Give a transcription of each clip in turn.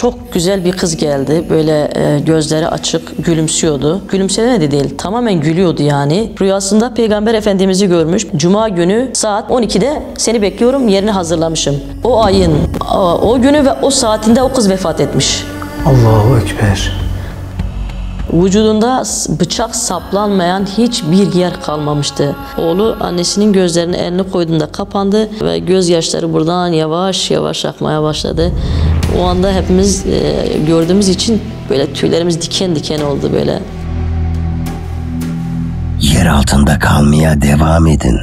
Çok güzel bir kız geldi. Böyle gözleri açık, gülümsüyordu. Gülümseme de değil, tamamen gülüyordu yani. Rüyasında Peygamber Efendimiz'i görmüş. Cuma günü saat 12'de seni bekliyorum, yerini hazırlamışım. O ayın, o günü ve o saatinde o kız vefat etmiş. Allahu Ekber. Vücudunda bıçak saplanmayan hiçbir yer kalmamıştı. Oğlu annesinin gözlerine elini koyduğunda kapandı ve gözyaşları buradan yavaş yavaş akmaya başladı. O anda hepimiz gördüğümüz için böyle tüylerimiz diken diken oldu böyle. Yer altında kalmaya devam edin.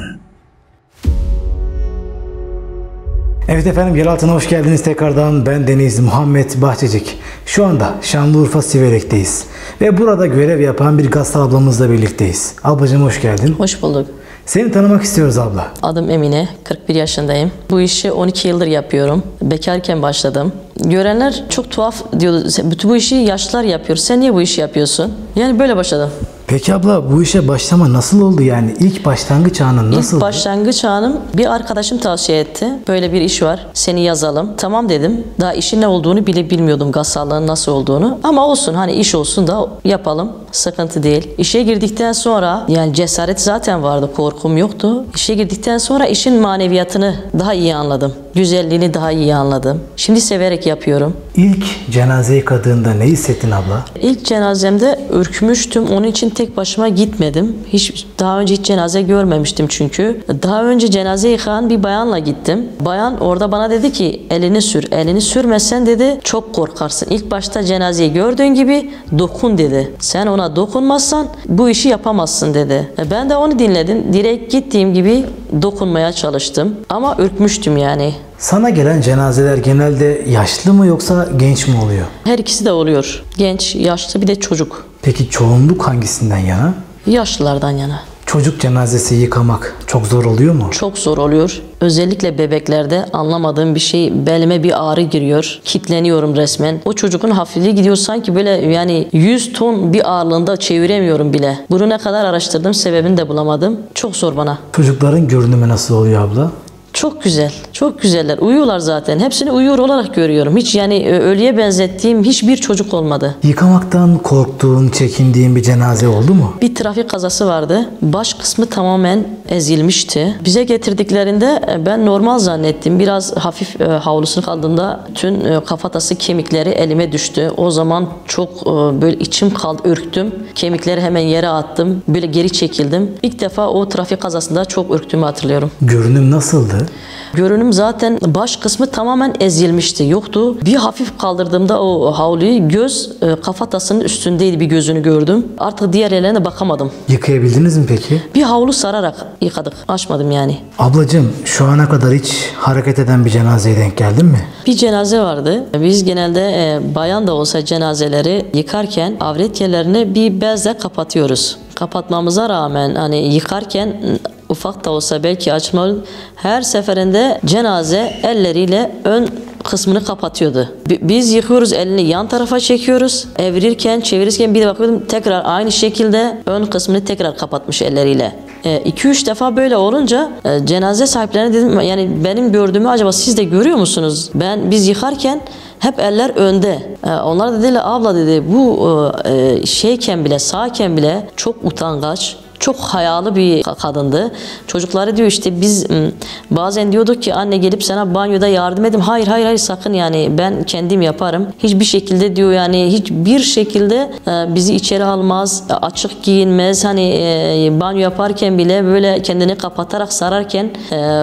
Evet efendim, yer altına hoş geldiniz tekrardan. Ben Deniz Muhammed Bahçecik. Şu anda Şanlıurfa Siverek'teyiz. Ve burada görev yapan bir gazeteci ablamızla birlikteyiz. Ablacığım hoş geldin. Hoş bulduk. Seni tanımak istiyoruz abla. Adım Emine, 41 yaşındayım. Bu işi 12 yıldır yapıyorum. Bekarken başladım. Görenler çok tuhaf diyordu. Bütün bu işi yaşlılar yapıyor. Sen niye bu işi yapıyorsun? Yani böyle başladım. Peki abla, bu işe başlama nasıl oldu yani? İlk başlangıç anın nasıldı? İlk başlangıç anım bir arkadaşım tavsiye etti. Böyle bir iş var, seni yazalım. Tamam dedim. Daha işin ne olduğunu bile bilmiyordum, gazetalığın nasıl olduğunu. Ama olsun, hani iş olsun da yapalım. Sıkıntı değil. İşe girdikten sonra yani cesaret zaten vardı, korkum yoktu. İşe girdikten sonra işin maneviyatını daha iyi anladım. Güzelliğini daha iyi anladım. Şimdi severek yapıyorum. İlk cenaze yıkadığında ne hissettin abla? İlk cenazemde ürkmüştüm. Onun için tek başıma gitmedim. Daha önce hiç cenaze görmemiştim çünkü. Daha önce cenaze yıkan bir bayanla gittim. Bayan orada bana dedi ki elini sür. Elini sürmezsen dedi çok korkarsın. İlk başta cenazeyi gördüğün gibi dokun dedi. Sen ona dokunmazsan bu işi yapamazsın dedi. Ben de onu dinledim. Direkt gittiğim gibi dokunmaya çalıştım. Ama ürkmüştüm yani. Sana gelen cenazeler genelde yaşlı mı yoksa genç mi oluyor? Her ikisi de oluyor. Genç, yaşlı bir de çocuk. Peki çoğunluk hangisinden yana? Yaşlılardan yana. Çocuk cenazesi yıkamak çok zor oluyor mu? Çok zor oluyor. Özellikle bebeklerde anlamadığım bir şey, belime bir ağrı giriyor. Kitleniyorum resmen. O çocuğun hafifliği gidiyor sanki böyle yani 100 ton bir ağırlığında çeviremiyorum bile. Bunu ne kadar araştırdım, sebebini de bulamadım. Çok zor bana. Çocukların görünümü nasıl oluyor abla? Çok güzel. Çok güzeller. Uyuyorlar zaten. Hepsini uyuyor olarak görüyorum. Hiç yani ölüye benzettiğim hiçbir çocuk olmadı. Yıkamaktan korktuğun, çekindiğin bir cenaze oldu mu? Bir trafik kazası vardı. Baş kısmı tamamen ezilmişti. Bize getirdiklerinde ben normal zannettim. Biraz hafif havlusunu kaldığında tüm kafatası kemikleri elime düştü. O zaman çok böyle içim kaldı, ürktüm. Kemikleri hemen yere attım. Böyle geri çekildim. İlk defa o trafik kazasında çok ürktüğümü hatırlıyorum. Görünüm nasıldı? Görünüm zaten baş kısmı tamamen ezilmişti. Yoktu. Bir hafif kaldırdığımda o havluyu kafatasının üstündeydi, bir gözünü gördüm. Artık diğer yerlerine bakamadım. Yıkayabildiniz mi peki? Bir havlu sararak yıkadık. Açmadım yani. Ablacığım, şu ana kadar hiç hareket eden bir cenazeye denk geldin mi? Bir cenaze vardı. Biz genelde bayan da olsa cenazeleri yıkarken avret yerlerini bir bezle kapatıyoruz. Kapatmamıza rağmen hani yıkarken ufak da olsa belki açmalı. Her seferinde cenaze elleriyle ön kısmını kapatıyordu. Biz yıkıyoruz, elini yan tarafa çekiyoruz. Çevirirken bir de bakıyordum tekrar aynı şekilde ön kısmını tekrar kapatmış elleriyle. 2-3 defa böyle olunca cenaze sahiplerine dedim yani benim gördüğümü acaba siz de görüyor musunuz? Biz yıkarken hep eller önde. Onlar dediler abla dedi bu şeyken bile sağken bile çok utangaç. Çok hayalı bir kadındı. Çocukları diyor işte biz bazen diyorduk ki anne gelip sana banyoda yardım edeyim. Hayır sakın yani ben kendim yaparım. Hiçbir şekilde diyor yani hiçbir şekilde bizi içeri almaz. Açık giyinmez. Hani banyo yaparken bile böyle kendini kapatarak sararken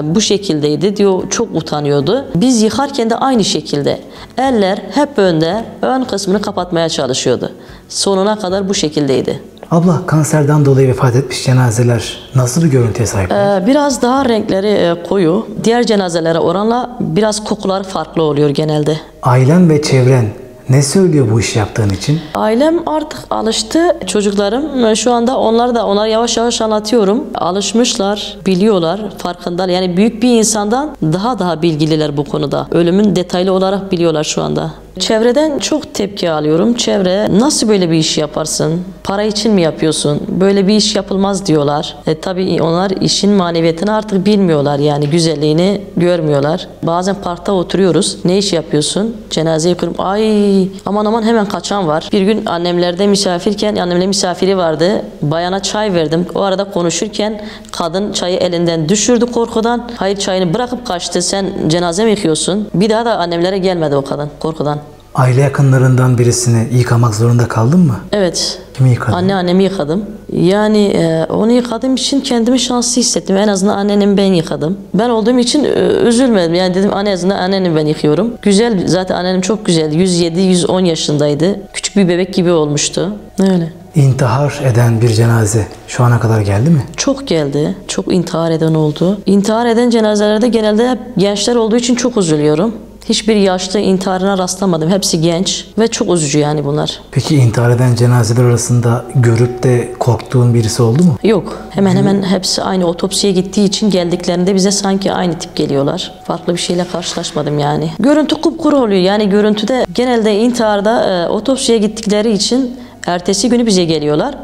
bu şekildeydi diyor. Çok utanıyordu. Biz yıkarken de aynı şekilde. Eller hep önde. Ön kısmını kapatmaya çalışıyordu. Sonuna kadar bu şekildeydi. Abla, kanserden dolayı vefat etmiş cenazeler nasıl bir görüntüye sahip? Biraz daha renkleri koyu. Diğer cenazelere oranla biraz kokular farklı oluyor genelde. Ailen ve çevren ne söylüyor bu işi yaptığın için? Ailem artık alıştı. Çocuklarım şu anda onlar yavaş yavaş anlatıyorum. Alışmışlar, biliyorlar, farkındalar. Yani büyük bir insandan daha bilgililer bu konuda. Ölümün detaylı olarak biliyorlar şu anda. Çevreden çok tepki alıyorum. Çevre nasıl böyle bir iş yaparsın? Para için mi yapıyorsun? Böyle bir iş yapılmaz diyorlar. Tabii onlar işin maneviyatını artık bilmiyorlar, yani güzelliğini görmüyorlar. Bazen parkta oturuyoruz. Ne iş yapıyorsun? Cenaze yıkıyorum. Ay aman aman, hemen kaçan var. Bir gün annemlerde misafirken, annemle misafiri vardı. Bayana çay verdim. O arada konuşurken kadın çayı elinden düşürdü korkudan. Hayır, çayını bırakıp kaçtı. Sen cenaze mi yıkıyorsun? Bir daha da annemlere gelmedi o kadın korkudan. Aile yakınlarından birisini yıkamak zorunda kaldın mı? Evet. Kimi yıkadın? Annemi yıkadım. Yani onu yıkadığım için kendimi şanslı hissettim. En azından annemi ben yıkadım. Ben olduğum için üzülmedim. Yani dedim en azından annemi ben yıkıyorum. Güzel, zaten annem çok güzeldi. 107-110 yaşındaydı. Küçük bir bebek gibi olmuştu. Öyle. İntihar eden bir cenaze şu ana kadar geldi mi? Çok geldi. Çok intihar eden oldu. İntihar eden cenazelerde genelde hep gençler olduğu için çok üzülüyorum. Hiçbir yaşlı intiharına rastlamadım. Hepsi genç ve çok üzücü yani bunlar. Peki intihar eden cenazeler arasında görüp de korktuğun birisi oldu mu? Yok. Hemen hemen hepsi aynı otopsiye gittiği için geldiklerinde bize sanki aynı tip geliyorlar. Farklı bir şeyle karşılaşmadım yani. Görüntü kupkuru oluyor. Yani görüntüde genelde intiharda otopsiye gittikleri için ertesi günü bize geliyorlar.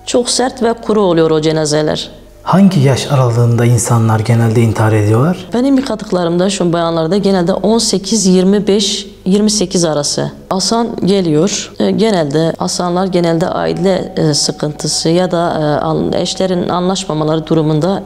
Çok sert ve kuru oluyor o cenazeler. Hangi yaş aralığında insanlar genelde intihar ediyorlar? Benim yıkadıklarımda, şu bayanlarda genelde 18-25-28 arası. Asan geliyor. Genelde asanlar genelde aile sıkıntısı ya da eşlerin anlaşmamaları durumunda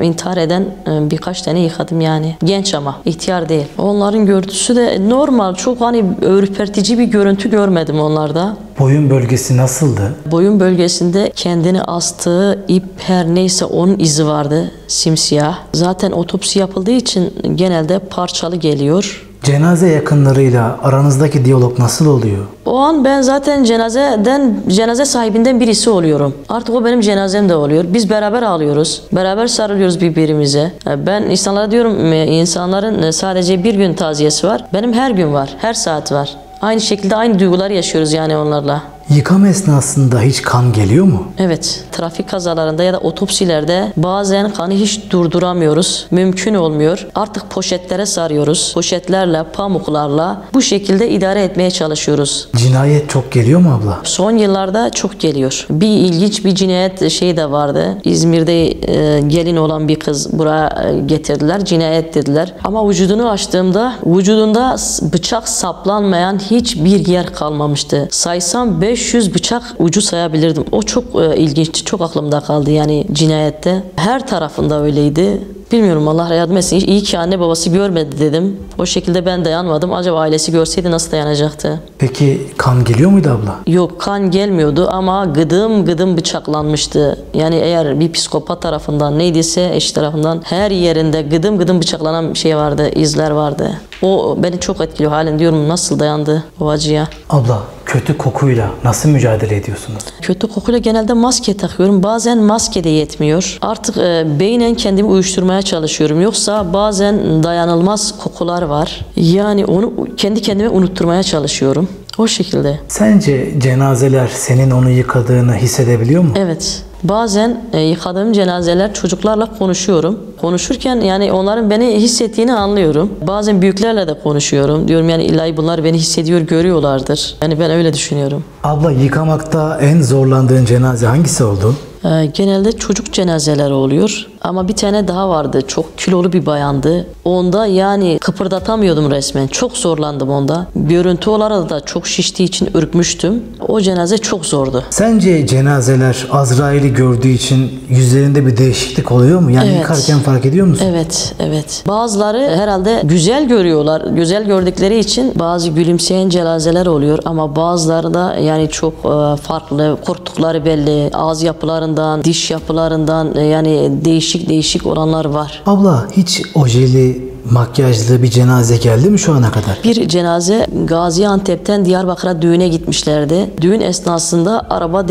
intihar eden birkaç tane yıkadım yani. Genç ama ihtiyar değil. Onların görüntüsü de normal, çok hani ürpertici bir görüntü görmedim onlarda. Boyun bölgesi nasıldı? Boyun bölgesinde kendini astığı ip, her neyse onun izi vardı, simsiyah. Zaten otopsi yapıldığı için genelde parçalı geliyor. Cenaze yakınlarıyla aranızdaki diyalog nasıl oluyor? O an ben zaten cenaze sahibinden birisi oluyorum. Artık o benim cenazem de oluyor. Biz beraber ağlıyoruz. Beraber sarılıyoruz birbirimize. Ben insanlara diyorum, insanların sadece bir gün taziyesi var. Benim her gün var, her saat var. Aynı şekilde aynı duygular yaşıyoruz yani onlarla. Yıkama esnasında hiç kan geliyor mu? Evet, trafik kazalarında ya da otopsilerde bazen kanı hiç durduramıyoruz. Mümkün olmuyor. Artık poşetlere sarıyoruz. Poşetlerle, pamuklarla bu şekilde idare etmeye çalışıyoruz. Cinayet çok geliyor mu abla? Son yıllarda çok geliyor. Bir ilginç bir cinayet şey de vardı. İzmir'de gelin olan bir kız buraya getirdiler. Cinayet dediler. Ama vücudunu açtığımda vücudunda bıçak saplanmayan hiçbir yer kalmamıştı. Saysam 500 bıçak ucu sayabilirdim. O çok ilginçti. Çok aklımda kaldı yani cinayette. Her tarafında öyleydi. Bilmiyorum, Allah yardım etsin. İyi ki anne babası görmedi dedim. O şekilde ben dayanmadım. Acaba ailesi görseydi nasıl dayanacaktı? Peki kan geliyor muydu abla? Yok, kan gelmiyordu ama gıdım gıdım bıçaklanmıştı. Yani eğer bir psikopat tarafından neydiyse eş tarafından her yerinde gıdım gıdım bıçaklanan bir şey vardı, izler vardı. O beni çok etkiliyor halen, diyorum nasıl dayandı o acıya. Abla, kötü kokuyla nasıl mücadele ediyorsunuz? Kötü kokuyla genelde maske takıyorum. Bazen maske de yetmiyor. Artık beynen kendimi uyuşturmaya çalışıyorum. Yoksa bazen dayanılmaz kokular var. Yani onu kendi kendime unutturmaya çalışıyorum. O şekilde. Sence cenazeler senin onu yıkadığını hissedebiliyor mu? Evet. Bazen yıkadığım cenazeler çocuklarla konuşuyorum. Konuşurken yani onların beni hissettiğini anlıyorum. Bazen büyüklerle de konuşuyorum. Diyorum yani ilahi bunlar beni hissediyor, görüyorlardır. Yani ben öyle düşünüyorum. Abla, yıkamakta en zorlandığın cenaze hangisi oldu? Genelde çocuk cenazeleri oluyor. Ama bir tane daha vardı. Çok kilolu bir bayandı. Onda yani kıpırdatamıyordum resmen. Çok zorlandım onda. Görüntü olarak da çok şiştiği için ürkmüştüm. O cenaze çok zordu. Sence cenazeler Azrail'i gördüğü için yüzlerinde bir değişiklik oluyor mu? Yani Evet. yıkarken fark ediyor musun? Evet, evet. Bazıları herhalde güzel görüyorlar. Güzel gördükleri için bazı gülümseyen cenazeler oluyor. Ama bazıları da yani çok farklı. Korktukları belli. Ağız yapılarından, diş yapılarından yani değişik olanlar var. Abla, hiç ojeli, makyajlı bir cenaze geldi mi şu ana kadar? Bir cenaze Gaziantep'ten Diyarbakır'a düğüne gitmişlerdi. Düğün esnasında araba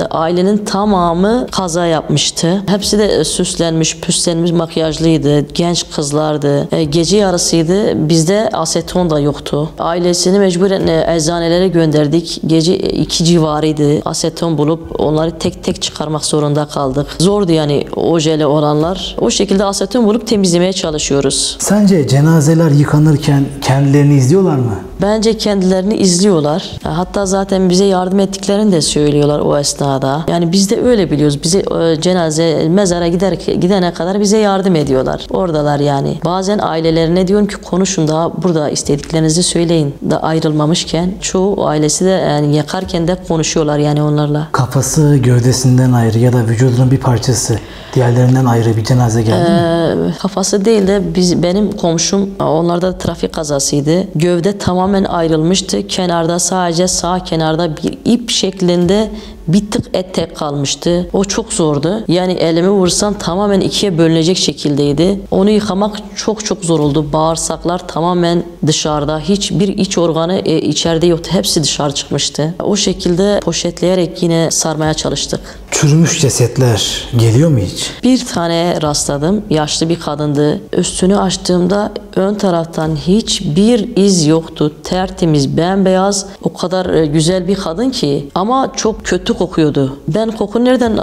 ailenin tamamı kaza yapmıştı. Hepsi de süslenmiş, püslenmiş, makyajlıydı. Genç kızlardı. Gece yarısıydı. Bizde aseton da yoktu. Ailesini mecburen eczanelere gönderdik. Gece 2 civarıydı. Aseton bulup onları tek tek çıkarmak zorunda kaldık. Zordu yani ojeli olanlar. O şekilde aseton bulup temizlemeye çalışıyoruz. Sence cenazeler yıkanırken kendilerini izliyorlar mı? Bence kendilerini izliyorlar. Hatta zaten bize yardım ettiklerini de söylüyorlar o esnada. Yani biz de öyle biliyoruz. Bize cenaze, mezara gidene kadar bize yardım ediyorlar. Oradalar yani. Bazen ailelerine diyorum ki konuşun, daha burada istediklerinizi söyleyin. Da ayrılmamışken çoğu ailesi de yani yakarken de konuşuyorlar yani onlarla. Kafası gövdesinden ayrı ya da vücudunun bir parçası diğerlerinden ayrı bir cenaze geldi mi? Kafası değil de benim komşum, onlarda trafik kazasıydı. Gövde tamamen ayrılmıştı. Kenarda, sadece sağ kenarda bir ip şeklinde bir tık et tek kalmıştı. O çok zordu. Yani elimi vursam tamamen ikiye bölünecek şekildeydi. Onu yıkamak çok çok zor oldu. Bağırsaklar tamamen dışarıda. Hiçbir iç organı içeride yoktu. Hepsi dışarı çıkmıştı. O şekilde poşetleyerek yine sarmaya çalıştık. Çürümüş cesetler geliyor mu hiç? Bir tane rastladım. Yaşlı bir kadındı. Üstünü açtığımda ön taraftan hiçbir iz yoktu. Tertemiz, bembeyaz. O kadar güzel bir kadın ki. Ama çok kötü kokuyordu. Ben koku nereden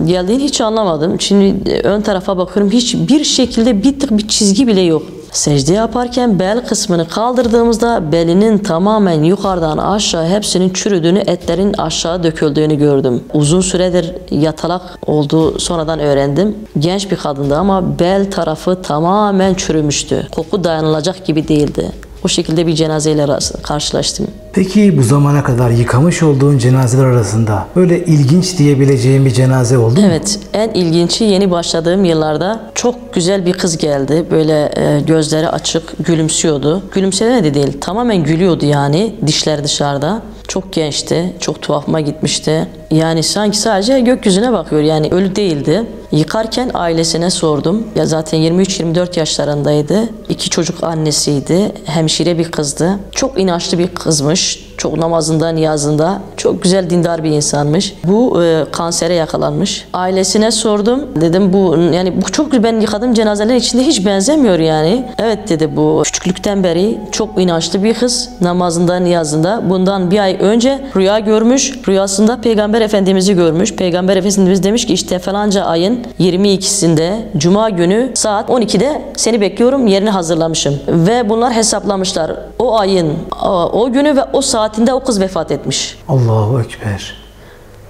geldiğini hiç anlamadım. Şimdi ön tarafa bakıyorum. Hiçbir şekilde bir tık bir çizgi bile yok. Secde yaparken bel kısmını kaldırdığımızda belinin tamamen yukarıdan aşağı hepsinin çürüdüğünü, etlerin aşağı döküldüğünü gördüm. Uzun süredir yatalak olduğu sonradan öğrendim. Genç bir kadındı ama bel tarafı tamamen çürümüştü. Koku dayanılacak gibi değildi. O şekilde bir cenazeyle karşılaştım. Peki bu zamana kadar yıkamış olduğun cenazeler arasında böyle ilginç diyebileceğin bir cenaze oldu mu? Evet, en ilginci yeni başladığım yıllarda çok güzel bir kız geldi. Böyle gözleri açık, gülümsüyordu. Gülümseme de değil, tamamen gülüyordu yani, dişler dışarıda. Çok gençti, çok tuhafıma gitmişti. Yani sanki sadece gökyüzüne bakıyor, yani ölü değildi. Yıkarken ailesine sordum. Ya zaten 23-24 yaşlarındaydı. 2 çocuk annesiydi. Hemşire bir kızdı. Çok inançlı bir kızmış. Çok namazında, niyazında. Çok güzel, dindar bir insanmış. Bu kansere yakalanmış. Ailesine sordum. Dedim bu çok, ben yıkadığım cenazelerin içinde hiç benzemiyor yani. Evet dedi, bu küçüklükten beri çok inançlı bir kız. Namazında, niyazında. Bundan bir ay önce rüya görmüş. Rüyasında Peygamber Efendimiz'i görmüş. Peygamber Efendimiz demiş ki işte falanca ayın 22'sinde Cuma günü saat 12'de seni bekliyorum, yerini hazırlamışım. Ve bunlar hesaplamışlar. O ayın, o günü ve o saatinde o kız vefat etmiş. Allahu Ekber.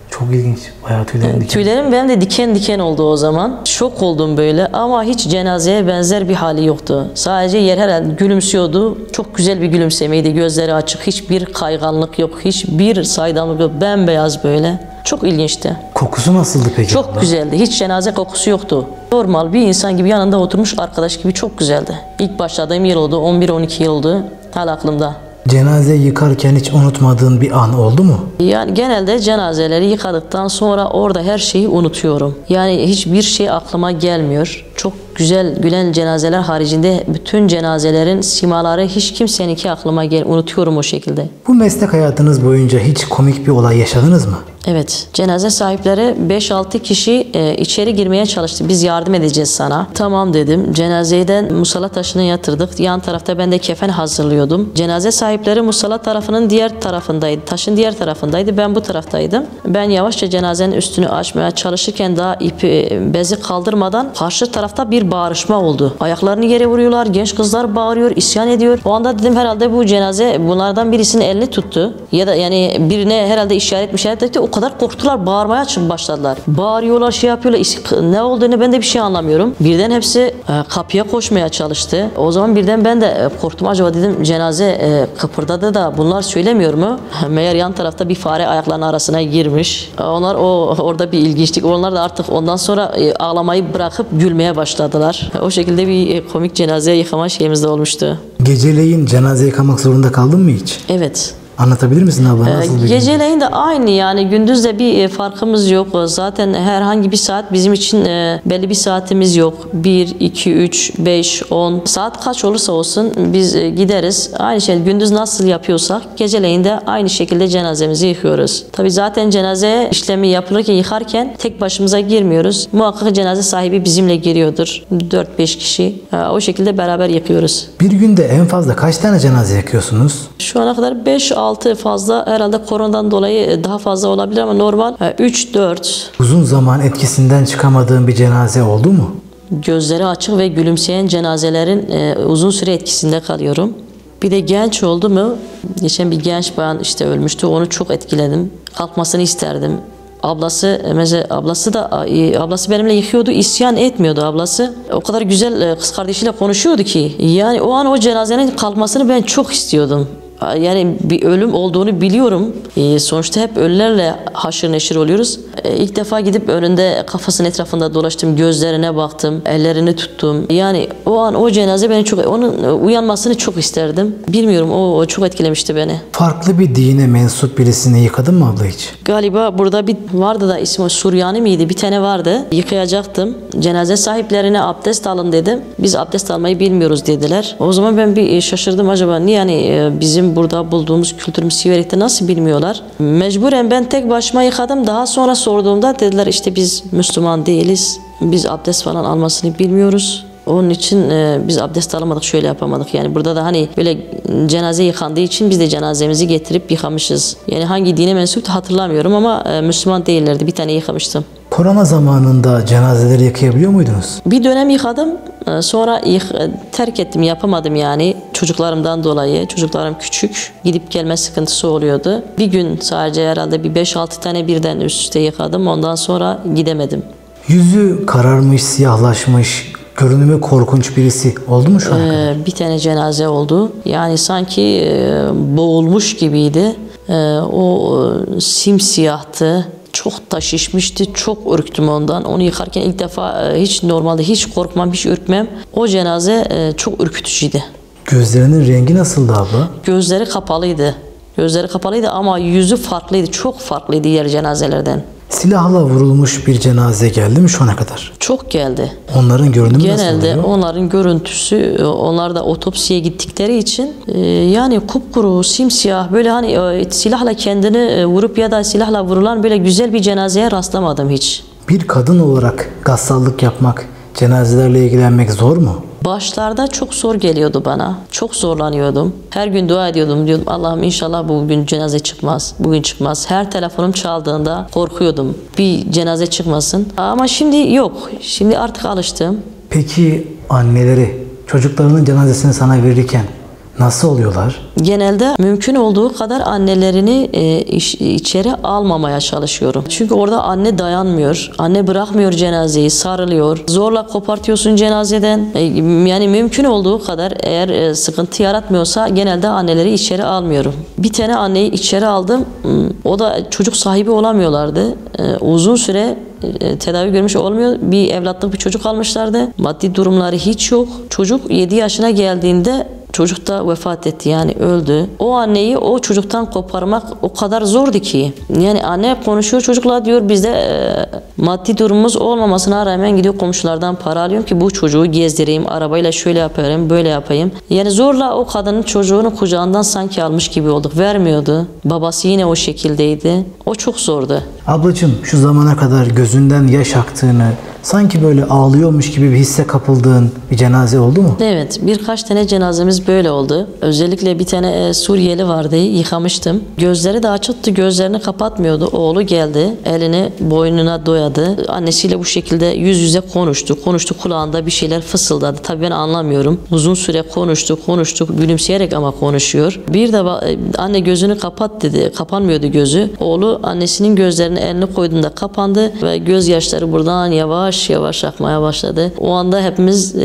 Çok ilginç. Bayağı Tüylerim benim de diken diken oldu o zaman. Şok oldum böyle ama hiç cenazeye benzer bir hali yoktu. Sadece herhalde gülümsüyordu. Çok güzel bir gülümsemeydi. Gözleri açık. Hiçbir kayganlık yok. Hiçbir saydamlık yok. Bembeyaz böyle. Çok ilginçti. Kokusu nasıldı peki? Çok güzeldi. Hiç cenaze kokusu yoktu. Normal bir insan gibi, yanında oturmuş arkadaş gibi, çok güzeldi. İlk başladığım yıl oldu. 11-12 yıl oldu. Hala aklımda. Cenaze yıkarken hiç unutmadığın bir an oldu mu? Yani genelde cenazeleri yıkadıktan sonra orada her şeyi unutuyorum. Yani hiçbir şey aklıma gelmiyor. Çok güzel gülen cenazeler haricinde bütün cenazelerin simaları, hiç kimseninki aklıma unutuyorum o şekilde. Bu meslek hayatınız boyunca hiç komik bir olay yaşadınız mı? Evet. Cenaze sahipleri 5-6 kişi içeri girmeye çalıştı. Biz yardım edeceğiz sana. Tamam dedim. Cenazeden musalla taşını yatırdık. Yan tarafta ben de kefen hazırlıyordum. Cenaze sahipleri musalla tarafının diğer tarafındaydı. Taşın diğer tarafındaydı. Ben bu taraftaydım. Ben yavaşça cenazenin üstünü açmaya çalışırken daha bezi kaldırmadan karşı tarafta bir bağırışma oldu. Ayaklarını yere vuruyorlar. Genç kızlar bağırıyor, isyan ediyor. O anda dedim herhalde bu cenaze bunlardan birisinin elini tuttu. Ya da yani birine herhalde işaret etti. O kadar korktular, bağırmaya başladılar. Bağırıyorlar, şey yapıyorlar. Ne olduğunu ben de bir şey anlamıyorum. Birden hepsi kapıya koşmaya çalıştı. O zaman birden ben de korktum. Acaba dedim cenaze kıpırdadı da bunlar söylemiyor mu? Meğer yan tarafta bir fare ayaklarının arasına girmiş. Onlar orada bir ilginçlik. Onlar da artık ondan sonra ağlamayı bırakıp gülmeye başladılar. O şekilde bir komik cenaze yıkama şeyimiz de olmuştu. Geceleyin cenaze yıkamak zorunda kaldın mı hiç? Evet. Anlatabilir misin abla? Nasıl bir gün? Geceleyin de aynı, yani gündüzde bir farkımız yok. Zaten herhangi bir saat bizim için belli bir saatimiz yok. 1, 2, 3, 5, 10 saat kaç olursa olsun biz gideriz. Aynı şey gündüz nasıl yapıyorsak geceleyin de aynı şekilde cenazemizi yıkıyoruz. Tabii zaten cenaze işlemi yapılırken, yıkarken tek başımıza girmiyoruz. Muhakkak cenaze sahibi bizimle giriyordur. 4-5 kişi. O şekilde beraber yıkıyoruz. Bir günde en fazla kaç tane cenaze yakıyorsunuz? Şu ana kadar 5-6 fazla, herhalde koronadan dolayı daha fazla olabilir ama normal 3-4. Uzun zaman etkisinden çıkamadığın bir cenaze oldu mu? Gözleri açık ve gülümseyen cenazelerin uzun süre etkisinde kalıyorum. Bir de genç oldu mu? Geçen bir genç bayan işte ölmüştü. Onu çok etkiledim. Kalkmasını isterdim. Ablası mesela ablası benimle yıkıyordu, isyan etmiyordu ablası. O kadar güzel kız kardeşiyle konuşuyordu ki. Yani o an o cenazenin kalkmasını ben çok istiyordum. Yani bir ölüm olduğunu biliyorum. Sonuçta hep ölülerle haşır neşir oluyoruz. İlk defa gidip önünde kafasının etrafında dolaştım, gözlerine baktım, ellerini tuttum. Yani o an o cenaze beni çok, onun uyanmasını çok isterdim. Bilmiyorum, o çok etkilemişti beni. Farklı bir dine mensup birisini yıkadın mı abla hiç? Galiba burada bir vardı da ismi Suryani miydi? Bir tane vardı. Yıkayacaktım. Cenaze sahiplerine abdest alın dedim. Biz abdest almayı bilmiyoruz dediler. O zaman ben bir şaşırdım, acaba niye, yani bizim burada bulduğumuz kültürümüz Siverek'te nasıl bilmiyorlar? Mecburen ben tek başıma yıkadım. Daha sonra sorduğumda dediler işte biz Müslüman değiliz. Biz abdest falan almasını bilmiyoruz. Onun için biz abdest alamadık, şöyle yapamadık. Yani burada da hani böyle cenaze yıkandığı için biz de cenazemizi getirip yıkamışız. Yani hangi dine mensuptu hatırlamıyorum ama Müslüman değillerdi. Bir tane yıkamıştım. Korona zamanında cenazeleri yıkayabiliyor muydunuz? Bir dönem yıkadım. Sonra terk ettim, yapamadım yani çocuklarımdan dolayı. Çocuklarım küçük, gidip gelme sıkıntısı oluyordu. Bir gün sadece herhalde bir 5-6 tane birden üst üste yıkadım. Ondan sonra gidemedim. Yüzü kararmış, siyahlaşmış, görünümü korkunç birisi oldu mu şu an? Bir tane cenaze oldu. Yani sanki boğulmuş gibiydi. O simsiyahtı. Çok da şişmişti. Çok ürktüm ondan. Onu yıkarken ilk defa hiç normalde hiç korkmam, hiç ürkmem. O cenaze çok ürkütücüydü. Gözlerinin rengi nasıldı abla? Gözleri kapalıydı. Gözleri kapalıydı ama yüzü farklıydı. Çok farklıydı diğer cenazelerden. Silahla vurulmuş bir cenaze geldi mi şu ana kadar? Çok geldi. Onların görünümü nasıl Genelde oluyor? onların görüntüsü, onlar da otopsiye gittikleri için yani kupkuru, simsiyah, böyle hani silahla kendini vurup ya da silahla vurulan böyle güzel bir cenazeye rastlamadım hiç. Bir kadın olarak gassallık yapmak, cenazelerle ilgilenmek zor mu? Başlarda çok zor geliyordu bana. Çok zorlanıyordum. Her gün dua ediyordum. Diyordum Allah'ım inşallah bugün cenaze çıkmaz. Bugün çıkmaz. Her telefonum çaldığında korkuyordum. Bir cenaze çıkmasın. Ama şimdi yok. Şimdi artık alıştım. Peki anneleri çocuklarının cenazesini sana verirken nasıl oluyorlar? Genelde mümkün olduğu kadar annelerini içeri almamaya çalışıyorum. Çünkü orada anne dayanmıyor. Anne bırakmıyor cenazeyi, sarılıyor. Zorla kopartıyorsun cenazeden. Yani mümkün olduğu kadar, eğer sıkıntı yaratmıyorsa genelde anneleri içeri almıyorum. Bir tane anneyi içeri aldım. O da çocuk sahibi olamıyorlardı. Uzun süre tedavi görmüş olmuyor. Bir evlatlık bir çocuk almışlardı. Maddi durumları hiç yok. Çocuk 7 yaşına geldiğinde çocuk da vefat etti, yani öldü. O anneyi o çocuktan koparmak o kadar zordu ki. Yani anne konuşuyor çocukla, diyor bizde maddi durumumuz olmamasına rağmen gidiyor komşulardan para alıyorum ki bu çocuğu gezdireyim, arabayla şöyle yapayım, böyle yapayım. Yani zorla o kadının çocuğunu kucağından sanki almış gibi olduk. Vermiyordu. Babası yine o şekildeydi. O çok zordu. Ablacığım, şu zamana kadar gözünden yaş aktığını, sanki böyle ağlıyormuş gibi bir hisse kapıldığın bir cenaze oldu mu? Evet, birkaç tane cenazemiz böyle oldu. Özellikle bir tane Suriyeli vardı, yıkamıştım. Gözleri de açıktı, gözlerini kapatmıyordu. Oğlu geldi, elini boynuna dayadı. Annesiyle bu şekilde yüz yüze konuştu. Kulağında bir şeyler fısıldadı. Tabii ben anlamıyorum. Uzun süre konuştuk. Gülümseyerek ama konuşuyor. Bir de anne gözünü kapat dedi. Kapanmıyordu gözü. Oğlu annesinin gözlerine elini koyduğunda kapandı ve gözyaşları buradan yavaş yavaş akmaya başladı. O anda hepimiz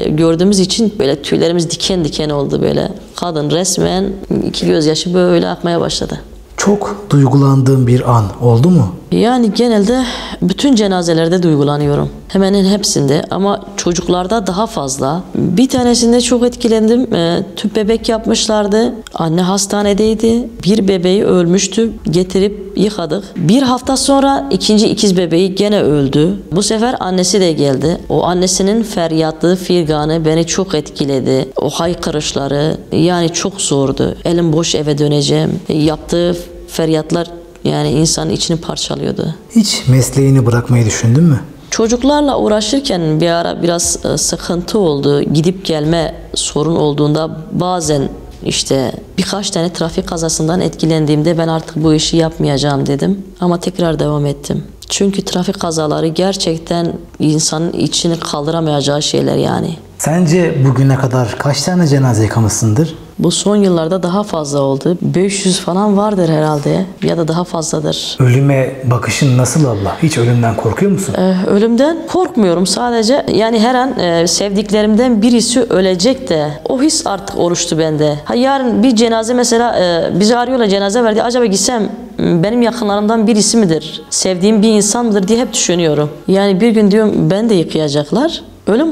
gördüğümüz için böyle tüylerimiz diken diken oldu böyle. Kadın resmen iki gözyaşı böyle akmaya başladı. Çok duygulandığın bir an oldu mu? Yani genelde bütün cenazelerde duygulanıyorum. Hemen hepsinde ama çocuklarda daha fazla. Bir tanesinde çok etkilendim. Tüp bebek yapmışlardı. Anne hastanedeydi. Bir bebeği ölmüştü. Getirip yıkadık. Bir hafta sonra ikinci ikiz bebeği gene öldü. Bu sefer annesi de geldi. O annesinin feryatı, figanı beni çok etkiledi. O haykırışları yani çok zordu. Elim boş eve döneceğim. Yaptığı feryatlar yani insanın içini parçalıyordu. Hiç mesleğini bırakmayı düşündün mü? Çocuklarla uğraşırken bir ara biraz sıkıntı oldu. Gidip gelme sorun olduğunda bazen işte birkaç tane trafik kazasından etkilendiğimde ben artık bu işi yapmayacağım dedim. Ama tekrar devam ettim. Çünkü trafik kazaları gerçekten insanın içini kaldıramayacağı şeyler yani. Sence bugüne kadar kaç tane cenaze yıkamışsındır? Bu son yıllarda daha fazla oldu. 500 falan vardır herhalde ya da daha fazladır. Ölüme bakışın nasıl abla? Hiç ölümden korkuyor musun? Ölümden korkmuyorum sadece. Yani her an sevdiklerimden birisi ölecek de o his artık oluştu bende. Yarın bir cenaze mesela bizi arıyorlar cenaze verdi. Acaba gitsem benim yakınlarımdan birisi midir? Sevdiğim bir insan mıdır diye hep düşünüyorum. Yani bir gün diyorum ben de yıkayacaklar. Ölüm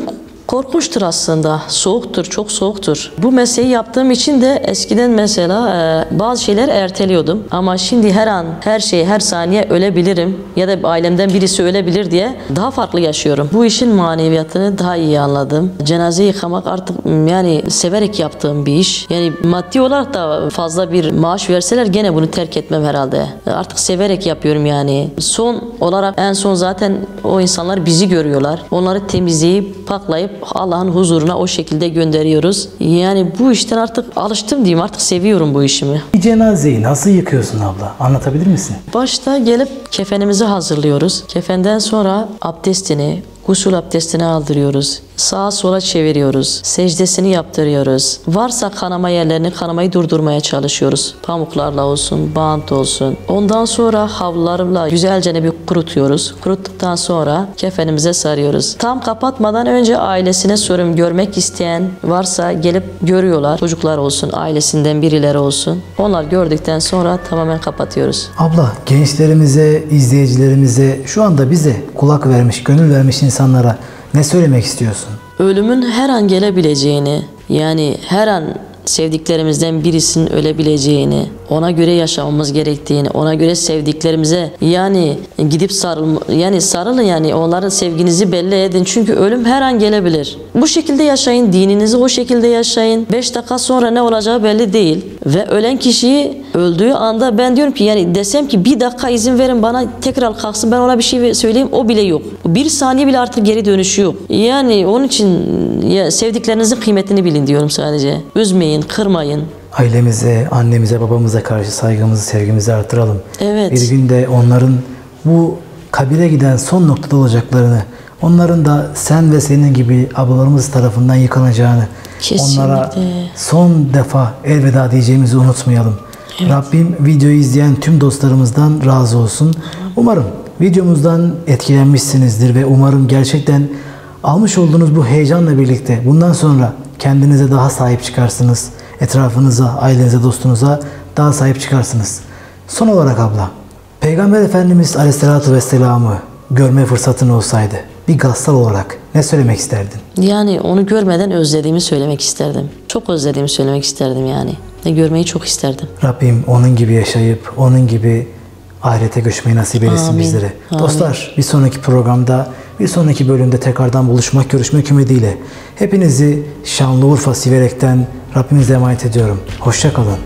korkunçtur aslında. Soğuktur, çok soğuktur. Bu mesleği yaptığım için de eskiden mesela bazı şeyler erteliyordum. Ama şimdi her an, her şey, her saniye ölebilirim. Ya da ailemden birisi ölebilir diye daha farklı yaşıyorum. Bu işin maneviyatını daha iyi anladım. Cenaze yıkamak artık yani severek yaptığım bir iş. Yani maddi olarak da fazla bir maaş verseler gene bunu terk etmem herhalde. Artık severek yapıyorum yani. Son olarak en son zaten o insanlar bizi görüyorlar. Onları temizleyip, paklayıp Allah'ın huzuruna o şekilde gönderiyoruz. Yani bu işten artık alıştım diyeyim. Artık seviyorum bu işimi. Bir cenazeyi nasıl yıkıyorsun abla? Anlatabilir misin? Başta gelip kefenimizi hazırlıyoruz. Kefenden sonra abdestini, gusül abdestini aldırıyoruz. Sağa sola çeviriyoruz. Secdesini yaptırıyoruz. Varsa kanama yerlerini kanamayı durdurmaya çalışıyoruz. Pamuklarla olsun, bant olsun. Ondan sonra havlularla güzelce bir kurutuyoruz. Kuruttuktan sonra kefenimize sarıyoruz. Tam kapatmadan önce ailesine sorum görmek isteyen varsa gelip görüyorlar. Çocuklar olsun, ailesinden birileri olsun. Onlar gördükten sonra tamamen kapatıyoruz. Abla gençlerimize, izleyicilerimize, şu anda bize kulak vermiş, gönül vermiş insanlara ne söylemek istiyorsun? Ölümün her an gelebileceğini, yani her an sevdiklerimizden birisinin ölebileceğini, ona göre yaşamamız gerektiğini, ona göre sevdiklerimize yani gidip sarılın yani onların sevginizi belli edin. Çünkü ölüm her an gelebilir. Bu şekilde yaşayın, dininizi o şekilde yaşayın. 5 dakika sonra ne olacağı belli değil. Ve ölen kişiyi öldüğü anda ben diyorum ki yani desem ki bir dakika izin verin bana tekrar kalksın ben ona bir şey söyleyeyim o bile yok. Bir saniye bile artık geri dönüşü yok. Yani onun için ya, sevdiklerinizin kıymetini bilin diyorum sadece. Üzmeyin, kırmayın. Ailemize, annemize, babamıza karşı saygımızı, sevgimizi artıralım. Evet. Bir günde onların bu kabire giden son noktada olacaklarını, onların da sen ve senin gibi ablalarımız tarafından yıkanacağını, Kesinlikle. onlara son defa elveda diyeceğimizi unutmayalım. Evet. Rabbim videoyu izleyen tüm dostlarımızdan razı olsun. Umarım videomuzdan etkilenmişsinizdir ve umarım gerçekten almış olduğunuz bu heyecanla birlikte bundan sonra kendinize daha sahip çıkarsınız. Etrafınıza, ailenize, dostunuza daha sahip çıkarsınız. Son olarak abla, Peygamber Efendimiz Aleyhisselatü Vesselam'ı görme fırsatın olsaydı bir gassal olarak ne söylemek isterdin? Yani onu görmeden özlediğimi söylemek isterdim. Çok özlediğimi söylemek isterdim yani. Ve görmeyi çok isterdim. Rabbim onun gibi yaşayıp, onun gibi ahirete göçmeyi nasip eylesin Amin. bizlere. Amin. Dostlar, bir sonraki programda, bir sonraki bölümde tekrardan buluşmak, görüşmek ümidiyle hepinizi Şanlıurfa Siverek'ten Rabbimize emanet ediyorum. Hoşça kalın.